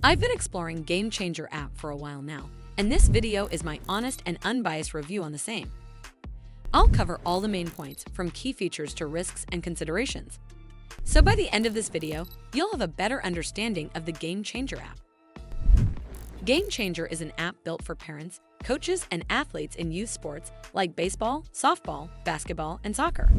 I've been exploring Game Changer app for a while now, and this video is my honest and unbiased review on the same. I'll cover all the main points, from key features to risks and considerations. So by the end of this video, you'll have a better understanding of the Game Changer app. Game Changer is an app built for parents, coaches, and athletes in youth sports like baseball, softball, basketball, and soccer.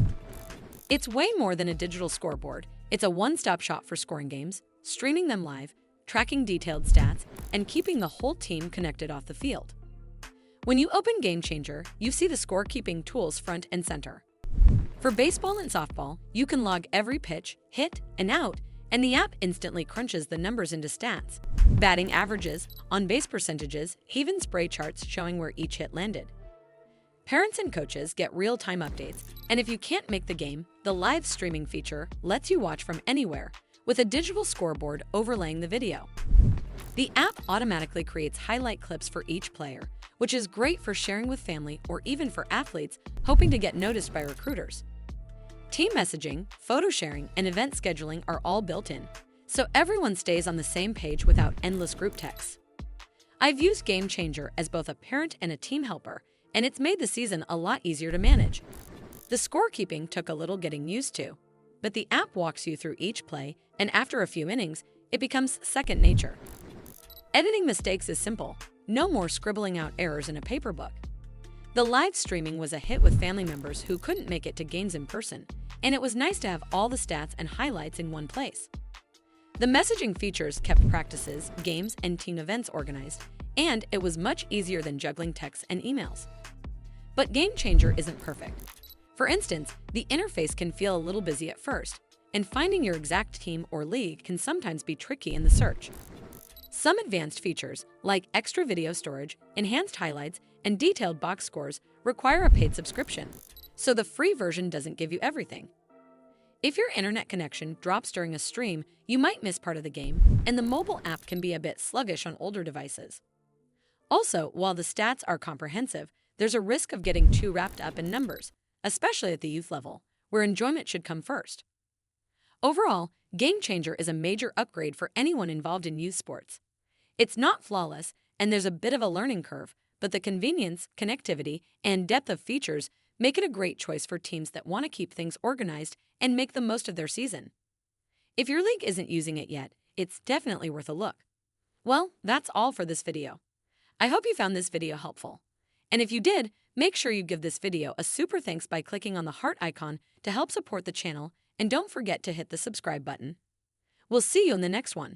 It's way more than a digital scoreboard. It's a one-stop shop for scoring games, streaming them live, tracking detailed stats, and keeping the whole team connected off the field. When you open Game Changer, you see the scorekeeping tools front and center. For baseball and softball, you can log every pitch, hit, and out, and the app instantly crunches the numbers into stats, batting averages, on-base percentages, even spray charts showing where each hit landed. Parents and coaches get real-time updates, and if you can't make the game, the live streaming feature lets you watch from anywhere, with a digital scoreboard overlaying the video. The app automatically creates highlight clips for each player, which is great for sharing with family or even for athletes hoping to get noticed by recruiters. Team messaging, photo sharing, and event scheduling are all built in, so everyone stays on the same page without endless group texts. I've used Game Changer as both a parent and a team helper, and it's made the season a lot easier to manage. The scorekeeping took a little getting used to, but the app walks you through each play, and after a few innings, it becomes second nature. Editing mistakes is simple. No more scribbling out errors in a paper book. The live streaming was a hit with family members who couldn't make it to games in person, and it was nice to have all the stats and highlights in one place. The messaging features kept practices, games, and team events organized, and it was much easier than juggling texts and emails. But Game Changer isn't perfect. For instance, the interface can feel a little busy at first, and finding your exact team or league can sometimes be tricky in the search. Some advanced features, like extra video storage, enhanced highlights, and detailed box scores, require a paid subscription, so the free version doesn't give you everything. If your internet connection drops during a stream, you might miss part of the game, and the mobile app can be a bit sluggish on older devices. Also, while the stats are comprehensive, there's a risk of getting too wrapped up in numbers, especially at the youth level, where enjoyment should come first. Overall, Game Changer is a major upgrade for anyone involved in youth sports. It's not flawless, and there's a bit of a learning curve, but the convenience, connectivity, and depth of features make it a great choice for teams that want to keep things organized and make the most of their season. If your league isn't using it yet, it's definitely worth a look. Well, that's all for this video. I hope you found this video helpful. And if you did, make sure you give this video a super thanks by clicking on the heart icon to help support the channel, and don't forget to hit the subscribe button. We'll see you in the next one.